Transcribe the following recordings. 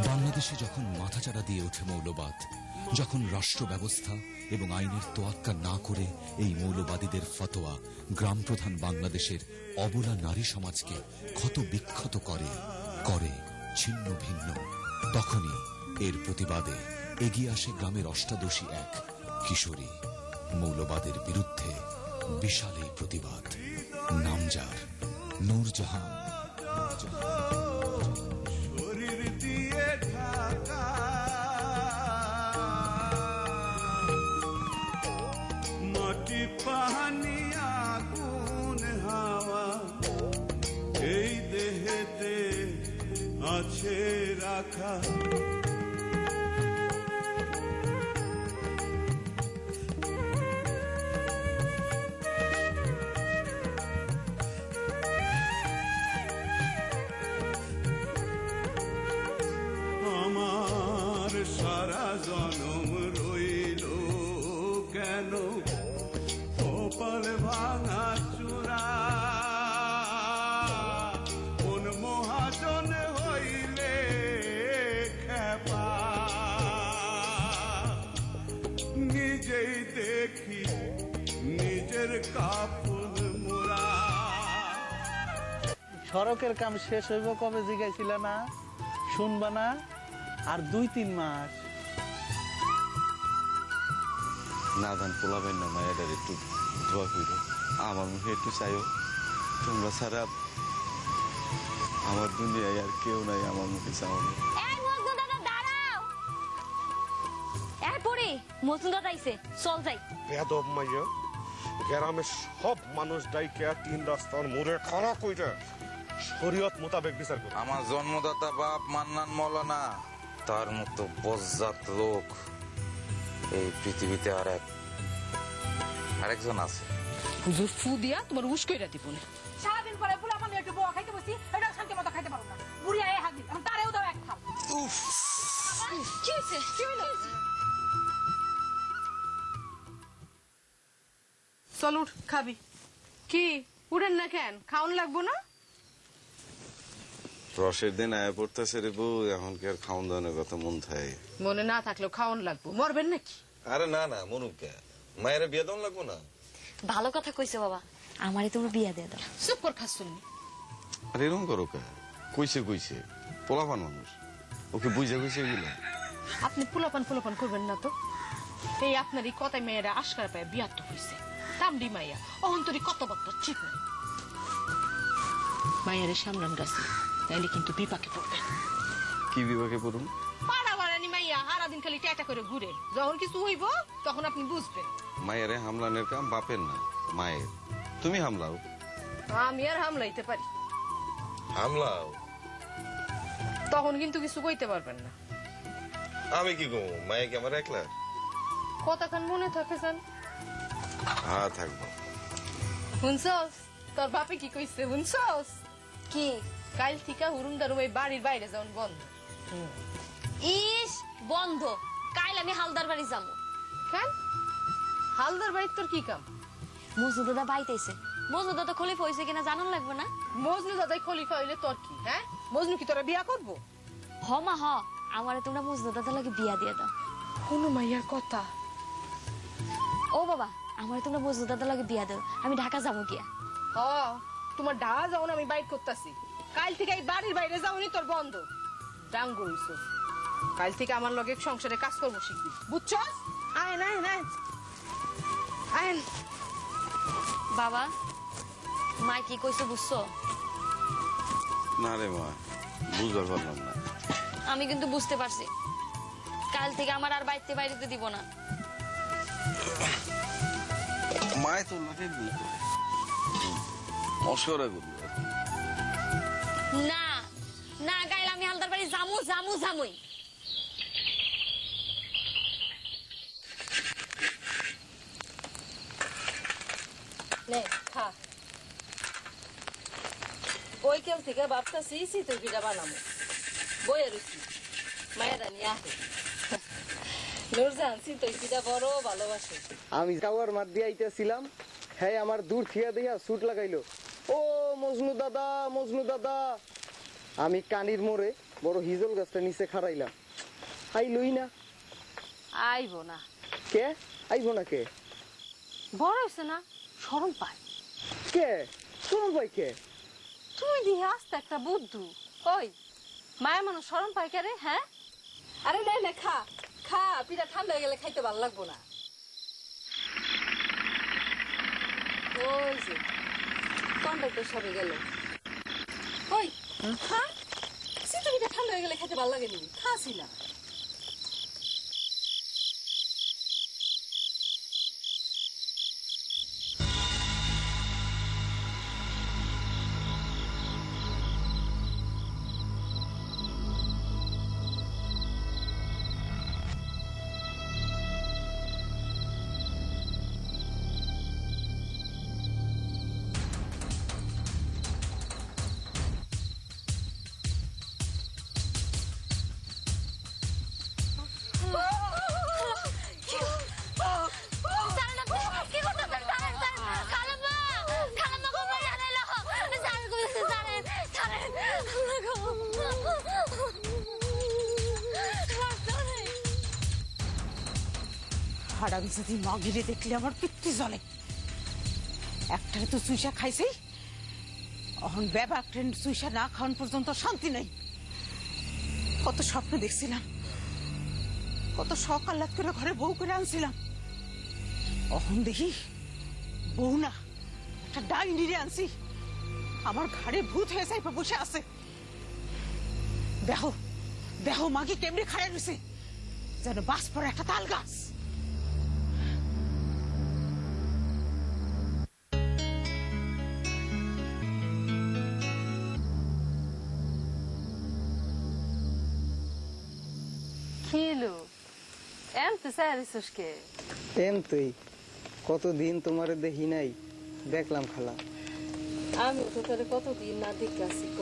বাংলাদেশে যখন মাথাচাড়া দিয়ে ওঠে মৌলবাদ, যখন রাষ্ট্র ব্যবস্থা এবং আইনের তোয়াক্কা না করে এই মৌলবাদীদের ফতোয়া গ্রাম প্রধান বাংলাদেশের অবলা নারী সমাজকে ক্ষত বিক্ষত করে ছিন্ন ভিন্ন, তখনই এর প্রতিবাদে এগিয়ে আসে গ্রামের অষ্টাদশী এক কিশোরী। মৌলবাদের বিরুদ্ধে বিশাল এই প্রতিবাদ। নাম যার নূরজাহান। শরীর দিয়ে ঢাকা মাটি পানি আগুন হাওয়া এই দেহেতে আছে রাখা। আমার সারা জনম রইল কেন কপাল ভাঙা চূড়া, কোন মহাজন হইলে খেপা নিজেই দেখি নিজের কাপড় মোড়া। সড়কের কাম শেষ হইব কবে জিগাইছিল না, শুনবা না? আর 2-3 মাস না ধান পোলাবেন না, মায়ের একটু দোয়া কইরো, আমার মুখে একটু চাইও। তোমরা ছাড়া আমার দুনিয়ায় আর কেউ নাই, আমার মুখে চাও না। এই মজনু দাদা দাঁড়াও, এই পড়ি মজনু দাদা আইছে, চল যাই। বেয়াদব মাইয়া, গ্রামের সব মানুষ ডাইকে 3 রাস্তার মোড়ে খাড়া কইরা শরীয়ত মোতাবেক বিচার করে। আমার জন্মদাতা বাপ মান্নান মৌলানা, তার মতো বজ্জাত লোক এই পৃথিবীতে আরেকজন আছে। হুজুর ফু দিয়া তোমার উস কইরা দিব না। সারাদিন পরে পোলা মানে একটু বড় খাইতে বসি, এটা শান্তি মতো খাইতে পারো না। বুড়ি আয়ে হাজির, এখন তারেও দাও এক খাও। উফ, কি হইছে? কি হইলো? চল উঠ, খাবি কি? উঠেন না কেন? খাওন লাগবো না? রসের দিন আয়া পড়তেছে রে বউ, এখন কি আর খাওন দাওয়ানোর কথা মন থাকে? মনে না থাকলেও খাওন লাগবো। মরবেন নাকি? আরে না না মনুকে মায়ের বিয়ে দাও লাগবো না। ভালো কথা কইছো বাবা, আমারে তুমি বিয়া দিয়ে দাও। চুপ কর খাসুনি। আর এরকম করো কে? কইছে পোলাপান মানুষ, ওকে বুঝে গেল। আপনি পোলাপান করবেন না তো। এই আপনার এই কথায় মেয়েরা আশকার পায় বিয়া তো হয়েছে। তামডি মাইয়া অহন্তরি কত বক্তর ঠিক নাই। মায়ের সামলান গাছে, তাইলে কিন্তু বিপাকে পড়বেন। কি বিভাগে পড়ুন? পাড়া বাড়ানি মাইয়া সারাদিন খালি ট্যাটা করে ঘুরে, যখন কিছু হইব তখন আপনি বুঝবেন। মায়েরে হামলানের কাম বাপের না, মায়ের। তুমি হামলাও। আমি আর হামলাইতে পারি, হামলাও তখন কিন্তু কিছু কইতে পারবেন না। আমি কি গো মায়ে কি আমার একলা? কতক্ষণ মনে থাকে জান? হ্যাঁ থাকবো। শুনছস তোর বাপে কি কইছে? শুনছস কি? কাল থেকে হুরুম দারুম এই বাড়ির বাইরে যাওন বন্ধ। ইস বন্ধ, কাল আমি হালদার বাড়ি যাবো। কেন? হালদার বাড়ির তোর কি কাম? মজনু দাদা বাইতেছে, মজনু দাদা খলিফা হইছে কিনা জানান লাগবে না? মজনু দাদাই খলিফা হইলে তোর কি? হ্যাঁ, মজনু কি তোরা বিয়া করবো? হ মা হ, আমারে তোমরা মজনু দাদা লাগে বিয়া দিয়ে দাও। কোন মাইয়ার কথা? ও বাবা, আমারে তোমরা মজনু দাদা লাগে বিয়া দাও, আমি ঢাকা যাবো গিয়া। হ, তোমার ঢাকা যাও আমি বাইর করতেছি। কাল থেকে এই বাড়ির বাইরে যাওনি তোর বন্ধ। ডাঙ্গ হইছো, কাল থেকে আমার লগে সংসারে কাজ করবো শিখবি, বুঝছস? আয় না আয় আয়। বাবা, মা কি কইছে বুঝছো? না রে মা, বুঝতে পারলাম না। আমি কিন্তু বুঝতে পারছি, কাল থেকে আমার আর বাইরে দিব না। মায় তো লোকে মশকরা করবো না না, গাইল আমি হালদার বাড়ি জামুই। ওই কেউ থেকে ভাবতেছি চিতই পিঠা বানাবো, বইয়ে রুচি মায়েরা নিয়ে আসে। নুরজান চিতই পিঠা বড় ভালোবাসে। আমি কাওয়ার মাঠ দিয়ে আইতেছিলাম, হ্যাঁ আমার দূর থিয়া দিয়া সুট লাগাইলো, ও মজনু দাদা। আমি কানির মোড়ে বড় হিজল গাছটা নিচে খাড়াইলাম, আইলই না। আইব না। কে আইব না? কে বড় হয়েছে না, শরম পায়। কে শরম পাই? কে তুই দিয়ে আসতে একটা বুদ্ধু। ওই মায়া মানুষ শরম পায় কে রে? হ্যাঁ, আরে নে নে খা খা, পিঠা ঠান্ডা হয়ে গেলে খাইতে ভালো লাগবো না। ওই যে কন্ডাক্টর সবে গেল। ওই খা, শীত পিঠা ঠান্ডা হয়ে গেলে খাইতে ভালো লাগেনি, খাসি না। হারাম যদি মাগিরে দেখলে আমার পিত্তি জ্বলে। একটারে তো চুইসা খাইছি, এখন বেবা ট্রেন চুইসা না খাওয়ান পর্যন্ত শান্তি নাই। কত স্বপ্ন দেখছিলাম, কত শখ আহ্লাদ করে ঘরে বউ করে আনছিলাম। এখন দেখি বউ না, একটা ডাইনিরে আনছি, আমার ঘাড়ে ভূত হয়ে যাইবা বসে আছে। দেখো দেখো মাগি কেমনি খাড়ে রয়েছে, যেন বাস পড়া একটা তাল গাছ। কিলো এমতে চাইছিস কে? তুই কতদিন তোমারে দেখি নাই, দেখলাম খালা। আমি তো তোরে কতদিন না দেখছি ক,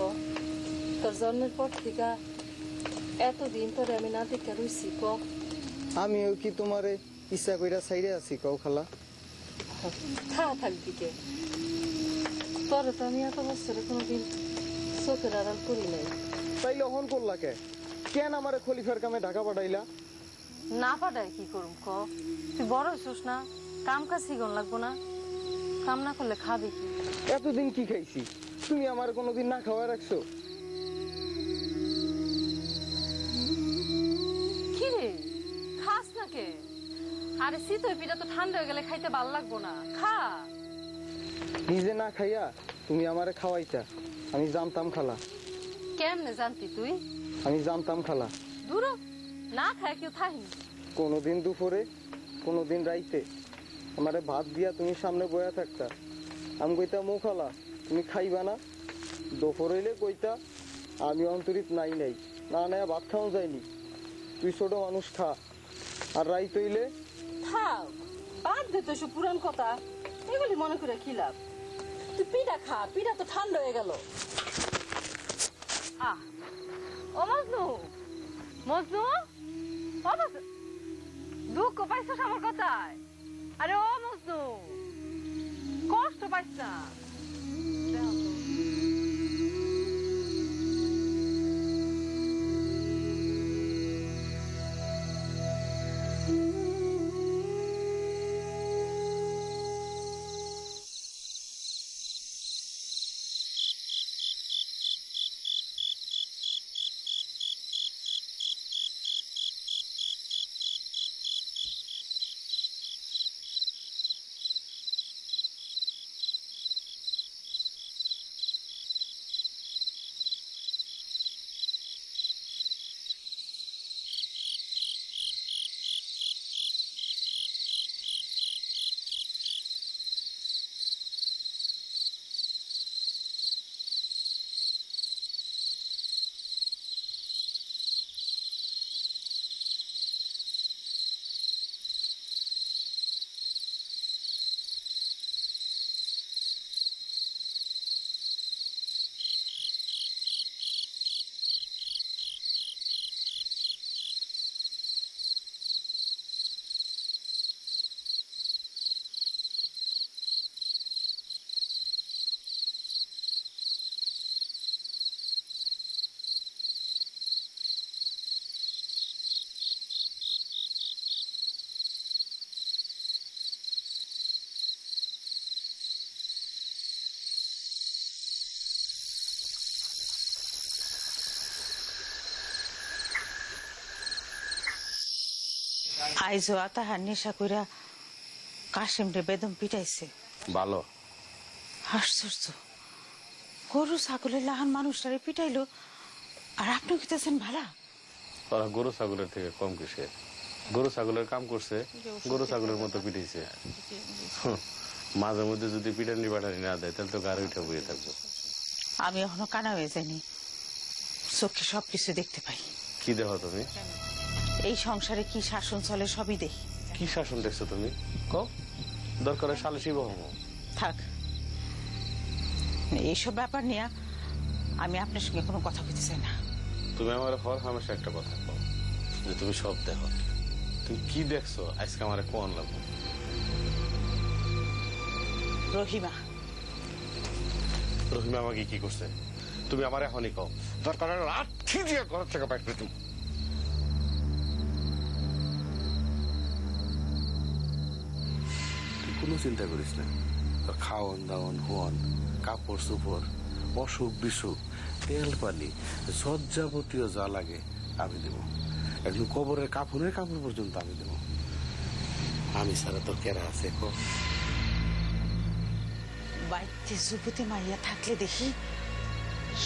তোর জন্মের পর থেকে এতদিন তোরে আমি না দেখে রইছি ক। আমিও কি তোমারে ইচ্ছা কইরা ছাইরে আছি কও খালা? থাকবি কে, তোরে তো আমি এত বছরে কোনোদিন চোখের আড়াল করি নাই। তাইলে অহন করলা কে? কেন আমারে খলিফার কামে ঢাকা পাঠাইলা? না পাঠাই কি করুম ক, তুই বড় হইছিস না, কাম কাজ শিখন লাগবো না? কাম না করলে খাবি কি? এতদিন কি খাইছি, তুমি আমার কোনোদিন না খাওয়া রাখছো? কি রে খাস না কে? আরে শীতল পিঠা তো ঠান্ডা হয়ে গেলে খাইতে ভাল লাগবো না, খা। নিজে না খাইয়া তুমি আমারে খাওয়াইতা, আমি জানতাম খালা। কেমনে জানতি তুই? আমি জানতাম খালা। দূর না খায় কেউ থাকি। কোনোদিন দুপুরে কোনোদিন রাইতে আমারে ভাত দিয়া তুমি সামনে বয়া থাকতা, আমি কইতা মো খালা তুমি খাইবা না? দুপুর হইলে কইতা আমি অন্তরিত নাই নাই, না না ভাত খাওয়া যায়নি, তুই ছোট মানুষ খা। আর রাইত হইলে থাক, বাদ দে তো সব পুরান কথা, এগুলি মনে করে কি লাভ? তুই পিঠা খা, পিঠা তো ঠান্ডা হয়ে গেল। ও মজনু, মজনু, ও মজনু, দুঃখ পাইছিস আমার কথায়? আরে ও মজনু, কষ্ট পাইছ না? আইজো তাহার নেশা কইরা কাশিম রে বেদম পিটাইছে। ভালো। আশ্চর্য, গরু ছাগলের লাহান মানুষটারে পিটাইলো আর আপনি কিতেছেন ভালা? ওরা গরু ছাগলের থেকে কম কিসে? গরু ছাগলের কাম করছে, গরু ছাগলের মতো পিটাইছে। মাঝে মধ্যে যদি পিটানি বাটানি না দেয় তাহলে তো গাড়ি উঠে বইয়ে থাকবো। আমি এখনো কানা হয়ে যাইনি, চোখে সবকিছু দেখতে পাই। কি দেখো তুমি? এই সংসারে কি শাসন চলে সবই দেখি। কি শাসন দেখছো তুমি? কও, দরকার সালিশি বহম। থাক, এইসব ব্যাপার নিয়ে আমি আপনার সঙ্গে কোনো কথা বলতে চাই না। তুমি আমার হর হামেশা একটা কথা কও যে তুমি সব দেখো। তুমি কি দেখছো আজকে আমার কোন লাগবো? রহিমা। রহিমা আমাকে কি করছে তুমি আমার এখনই কও। দরকার লাঠি দিয়ে ঘর থেকে বাইর করে তুমি। তুই কোনো চিন্তা করিস না, তোর খাওয়ান দাওয়ান হওয়ান, কাপড় চোপড়, অসুখ বিসুখ, তেল পানি, যাবতীয় যা লাগে আমি দেব। একদম কবরের কাপড়ের কাপড় পর্যন্ত আমি দেব। আমি ছাড়া তোর কেরা আছে? বাড়িতে যুবতী মাইয়া থাকলে দেখি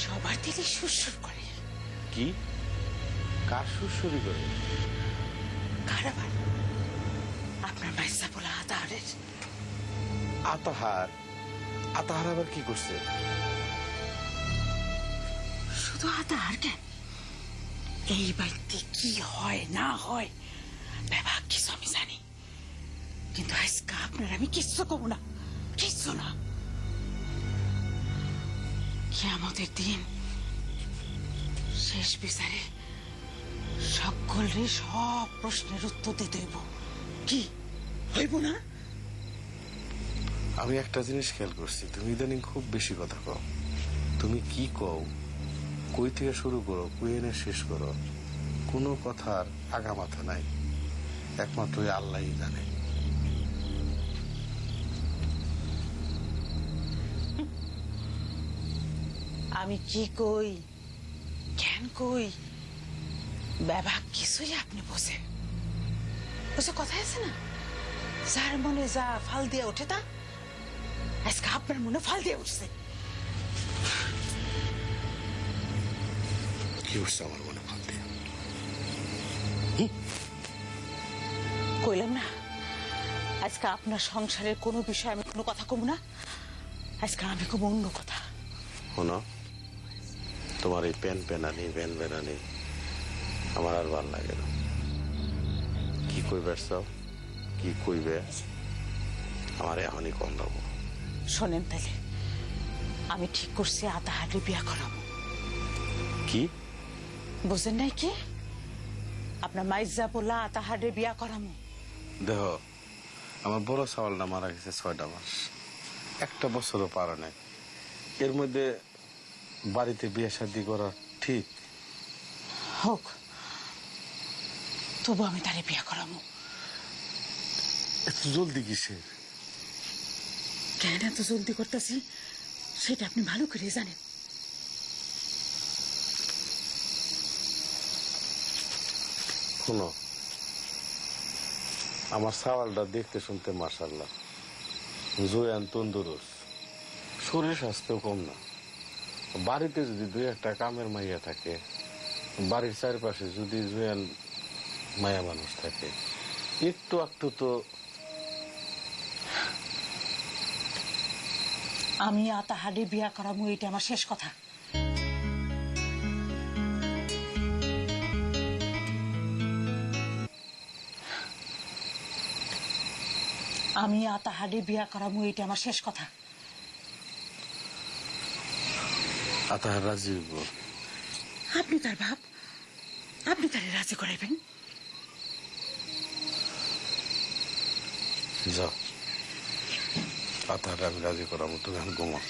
সবার দিলে সুরসুর করে। কি? কার সুরসুরি করে? খারাপ আপনার মাইসা বলা আতাহারের। আতাহার? আতাহার আবার কি করছে? শুধু আতাহার কেন, এই বাড়িতে কি হয় না হয় ব্যাপার কিছু আমি জানি, কিন্তু আজকে আপনার আমি কিচ্ছু করবো না, কিচ্ছু না। কিয়ামতের দিন শেষ বিচারে সকলের সব প্রশ্নের উত্তর দিতে হইব। কি হইব না? আমি একটা জিনিস খেয়াল করছি, তুমি ইদানিং খুব বেশি কথা কও। তুমি কি কও, কই থেকে শুরু করো, কই এনে শেষ করো, কোনো কথার আগা মাথা নাই। একমাত্র আল্লাহই জানে। আমি কি কই, কেন কই, ব্যাপার কিছুই আপনি বোঝেন। বুঝে কথা আছে না, যার মনে যা ফাল দিয়ে ওঠে তা আজকে আপনার মনে ফাল দিয়ে উঠছে। কি উঠছে আমার মনে ফাল দিয়ে? কইলাম না আজকে আপনার সংসারের কোনো বিষয়ে আমি কোনো কথা কম না, আজকে আমি কম অন্য কথা। শোনো, তোমার এই প্যান প্যানানি ভ্যান ভ্যানানি আমার আর ভাল লাগে না। কি কইবে চাও, কি কইবে আমার এখনই কম দেবো। শোনেন তাহলে, আমি ঠিক করছি আতাহারে বিয়া করাবো। কি বুঝেন নাই কি? আপনার মাইজা বললা আতাহারে বিয়া করাবো। দেহ, আমার বড় চাওয়ালটা মারা গেছে 6টা মাস, একটা বছরও পারে নাই। এর মধ্যে বাড়িতে বিয়ে শাদী করা ঠিক হোক, তবু আমি তারে বিয়া করাবো। এত জলদি কিসের? কেন এত জলদি করতেছি সেটা আপনি ভালো করে জানেন। শোনো, আমার সাওয়ালটা দেখতে শুনতে মাশাআল্লাহ জয়ান তন্দুরুস, শরীর স্বাস্থ্য কম না। বাড়িতে যদি 2-1টা কামের মাইয়া থাকে, বাড়ির চারপাশে যদি জয়ান মায়া মানুষ থাকে, একটু একটু তো। আমি আতাহারে বিয়া করাবো, এটা আমার শেষ কথা। আমি আতাহারে বিয়া করাবো, এটা আমার শেষ কথা। আতাহার রাজি হইব? আপনি তার বাপ, আপনি তারে রাজি করাইবেন। যাও, আতাহার আমি রাজি করাবো, তুমি এখন ঘুমাও।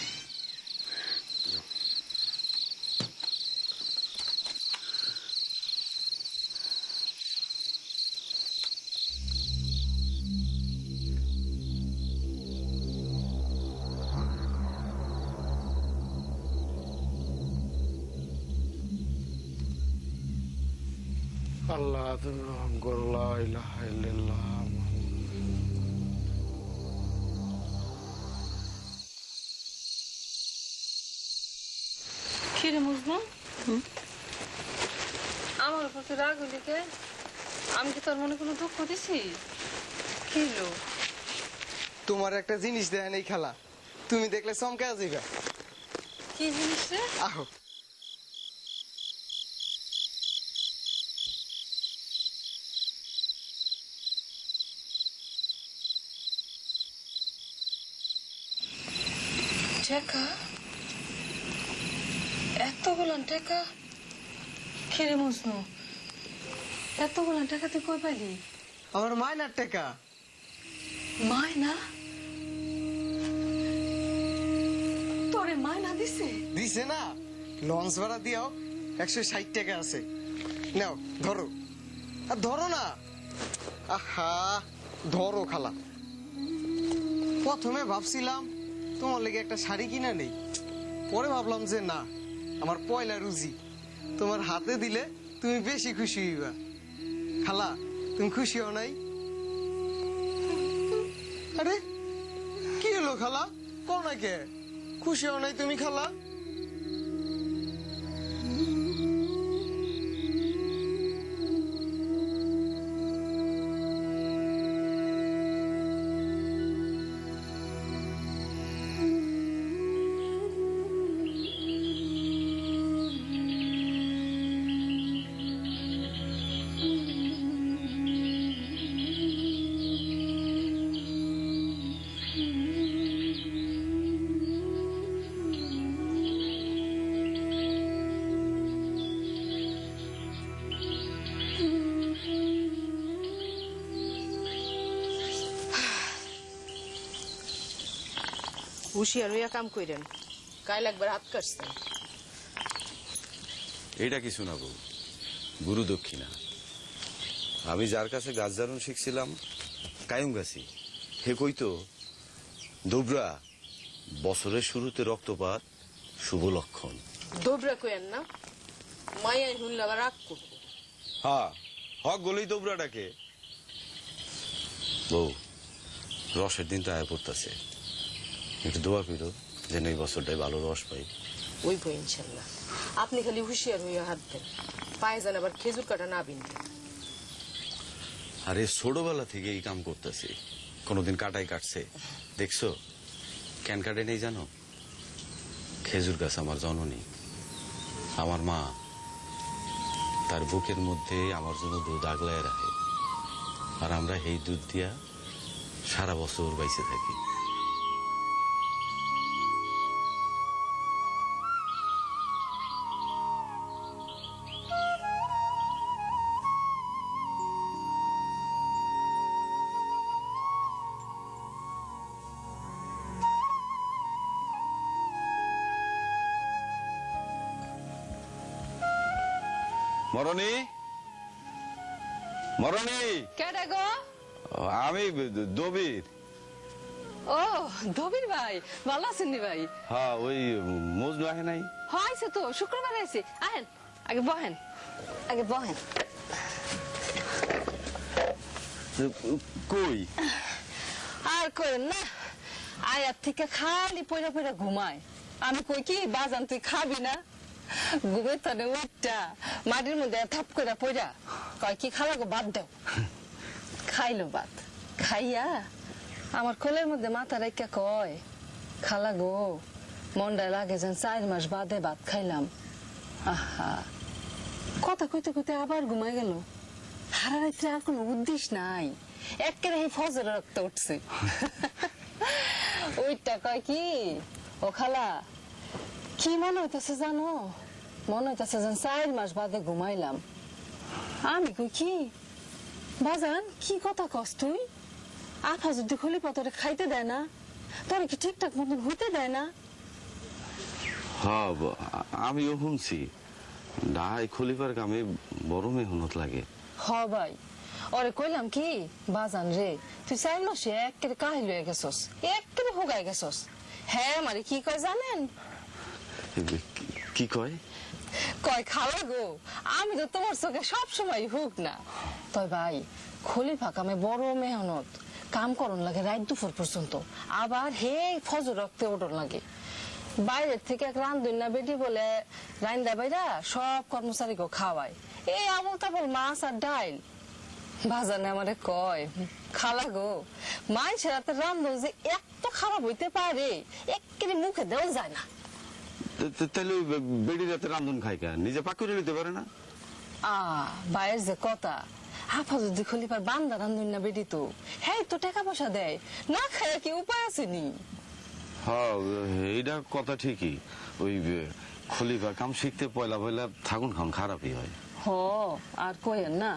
আল্লাহ তুমি রহম করো, লা ইলাহা ইল্লাল্লাহ। কিরে মজনু, আমার উপর তুই রাগ হলি কে? আমি কি তোর মনে কোনো দুঃখ দিছি? কি হলো? তোমার একটা জিনিস দেয় নেই খালা, তুমি দেখলে চমকে যাইবা। কি জিনিস রে? আহো। টাকা? এতগুলো টাকা? কিরে মজনু, এতগুলো টাকা তুই কই পাইলি? আমার মায়নার টাকা। মায়না? তোরে মায়না দিছে? দিছে না, লঞ্চ ভাড়া দিও 160 টাকা আছে। নাও ধরো, আর ধরো না। আহা, ধরো খালা। প্রথমে ভাবছিলাম তোমার লেগে একটা শাড়ি কিনা নেই, পরে ভাবলাম যে না, আমার পয়লা রুজি, তোমার হাতে দিলে তুমি বেশি খুশি হইবা। খালা, তুমি খুশি হও নাই? আরে কি হলো খালা, কও না কে? খুশি হও নাই তুমি খালা? হুশিয়ার হইয়া কাম কইরেন, কাইল একবার হাত কাটছেন। এটা কি শোনাবো? গুরু দক্ষিণা। আমি যার কাছে গাছ জ্বালন শিখছিলাম, কায়ুম গাছি, হে কইতো, দুবরা বছরের শুরুতে রক্তপাত শুভ লক্ষণ। দোবরা কইেন না, মায়াই হুনলে আবার রাগ করবো। হ্যাঁ, হক গলেই দুবরাটাকে। বউ, রসের দিন তো আয় পড়তেছে, একটু দোয়া কইরো যেন এই বছরটাই ভালো রস পাই। ওই বই ইনশাল্লাহ। আপনি খালি হুশিয়ার হইয়া হাত দেন, পায়ে যেন আবার খেজুর কাটা না বিনতে। আরে ছোটবেলা থেকে এই কাম করতেছি, কোনোদিন কাটাই কাটছে দেখছো? কেন কাটে নেই জানো? খেজুর গাছ আমার জননী, আমার মা, তার বুকের মধ্যে আমার জন্য দুধ আগলায় রাখে, আর আমরা এই দুধ দিয়া সারা বছর বাইসে থাকি। মরণী, মরণী, কেডা গো? আমি দবির। ও দবির ভাই, ভালো আছেন নি ভাই? হ্যাঁ, ওই মজনু আহে নাই? হয়েছে তো, শুক্রবার আইছে। আহেন, আগে বহেন, আগে বহেন। কই আর করেন না, আয়ার থেকে খালি পয়রা পয়রা ঘুমায়। আমি কই কি, বাজান তুই খাবি না? ঘুমে তানে উঠটা মাটির মধ্যে থাপ করে পয়রা কয় কি, খালা গো বাদ দাও। খাইলো ভাত, খাইয়া আমার কোলের মধ্যে মাথা রেখা কয়, খালা গো মনটা লাগে যেন 4 মাস বাদে ভাত খাইলাম। আহা, কথা কইতে কইতে আবার ঘুমাই গেল। সারা রাত্রে আর কোনো উদ্দেশ্য নাই, একেবারে এই ফজর রক্ত উঠছে। ওইটা কয় কি, ও খালা কি মনে হইতেছে জানো? মনে হইতেছে যেন 4 মাস বাদে ঘুমাইলাম। আমি কই কি, বাজান কি কথা কস তুই? আফা যদি খলিফা তোরে খাইতে দেয় না, তোরে কি ঠিকঠাক মতন হইতে দেয় না? হ্যাঁ, আমিও শুনছি ডাই খলিফার কামে বড় মেহনত লাগে। হ ভাই, ওরে কইলাম কি, বাজান রে তুই 4 মাসে একেবারে কাহিল হয়ে গেছস, একেবারে হোগাই গেছস। হ্যাঁ, মানে কি কয় জানেন? কি কয়? কয় খালা গো, আমি তো তোমার চোখে সবসময় হুক না। তয় ভাই খলিফা কামে বড় মেহনত, কাম করন লাগে রাত দুপুর পর্যন্ত, আবার হে ফজর রক্তে ওঠন লাগে। বাইরের থেকে এক রান্ধুনা বেটি বলে রান্দা বাইরা সব কর্মচারীকে খাওয়ায়, এই আমল তাবল মাছ আর ডাইল। বাজানে আমারে কয়, খালা গো মানুষের হাতে রান্ধন যে এত খারাপ হইতে পারে একেবারে মুখে দেওয়া যায় না। তাহলে বেড়ি রাতে রান্ধন খাই কা, নিজে পাক করে নিতে পারে না? বাইরের যে কথা, হাফা যদি খলিফার বান্দা রান্ধন না বেটি তো হ্যাঁ তো টাকা পয়সা দেয়, না খায় কি উপায় আছে নি? হ্যাঁ, এইটা কথা ঠিকই। ওই খলিফা কাম শিখতে পয়লা পয়লা থাকুন খান খারাপই হয়। আর কইেন না,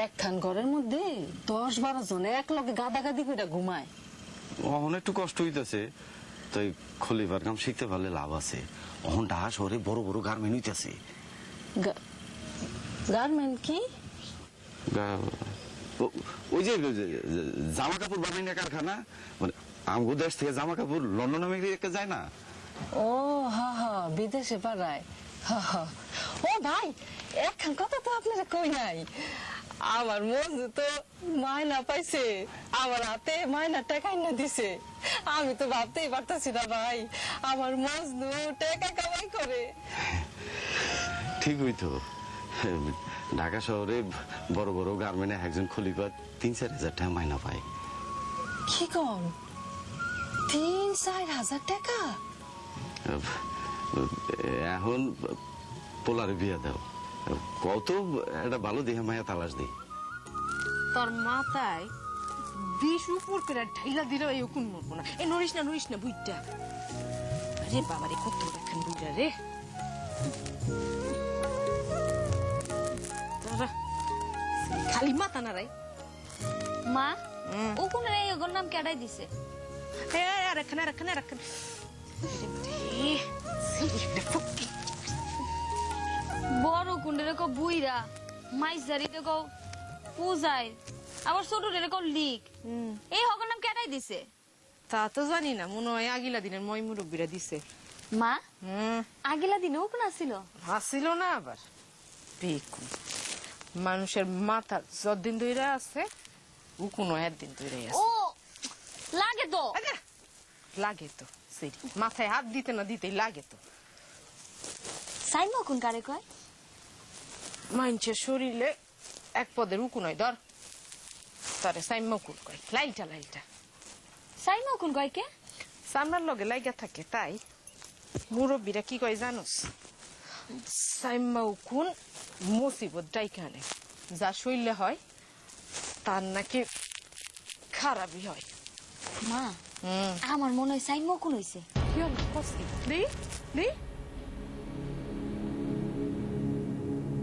একখান ঘরের মধ্যে 10-12 জন এক লগে গাদাগাদি করে ঘুমায়। অহন একটু কষ্ট হইতেছে, তাই খলিফার কাম শিখতে পারলে লাভ আছে। অহন ঢাকা শহরে বড় বড় গার্মেন্ট হইতেছে। গার্মেন্ট কি? ওই যে জামা কাপড় বানাই না কারখানা, মানে আমগো দেশ থেকে জামা কাপড় লন্ডন আমেরিকা যায় না? ও হা বিদেশে পাড়ায়। ও ভাই, একখান কথা তো আপনারা কই নাই, আমার মজু তো মায়না পাইছে, আমার হাতে মায়না টাকা না দিছে। আমি তো ভাবতেই পারতাছি না ভাই, আমার মজনু টাকা কামাই করে। ঠিক হইতো, ঢাকা শহরে বড় বড় গার্মেন্টে একজন খলিফা 3-4 হাজার টাকা মাইনা পায়। কি কম? 3-4 হাজার টাকা? এখন পোলারে বিয়া দাও, কত একটা ভালো দেহে মায়া তালাশ দিই। তোর মাথায় 20 উপর করে ঢাইলা দিলে এই কোন মরবো না। এ নড়িস না বুইটা। আরে বাবারে কত দেখেন বুইটা রে। খালি মাথা না রাই। মা ও কোন রে ওর নাম কেডাই দিছে? রাখেন বড় কুন্ডের কো বুইরা, মাইস জারিতে কো পূজায়, আবার ছোট রে কো লিক। এই হগর নাম কেডাই দিছে? তা তো জানি না, মনে হয় আগিলা দিনের মই মুরব্বীরা দিছে। মা আগিলা দিনেও কোন ছিল? আসিল না আবার বেকুন। মানুষের মাথা যতদিন ধরে আছে ও কোনো একদিন ধরে আছে। ও লাগে তো, লাগে তো সেই মাথায় হাত দিতে না দিতেই লাগে তো। সাইমা কোন কারে কয়? মানুষের শরীরে এক পদের উকুন হয়, ধর তারে সাইমা কুল কয়। লাইলটা সাইমা কোন কয় কে? সামনার লগে লাইগা থাকে, তাই মুরব্বীরা কি কয় জানোস? সাইমা উকুন মুসিবত ডাইকা আনে, যা শৈলে হয় তার নাকি খারাপই হয়। মা আমার মনে হয় সাইমা কোন হইছে। কি হল?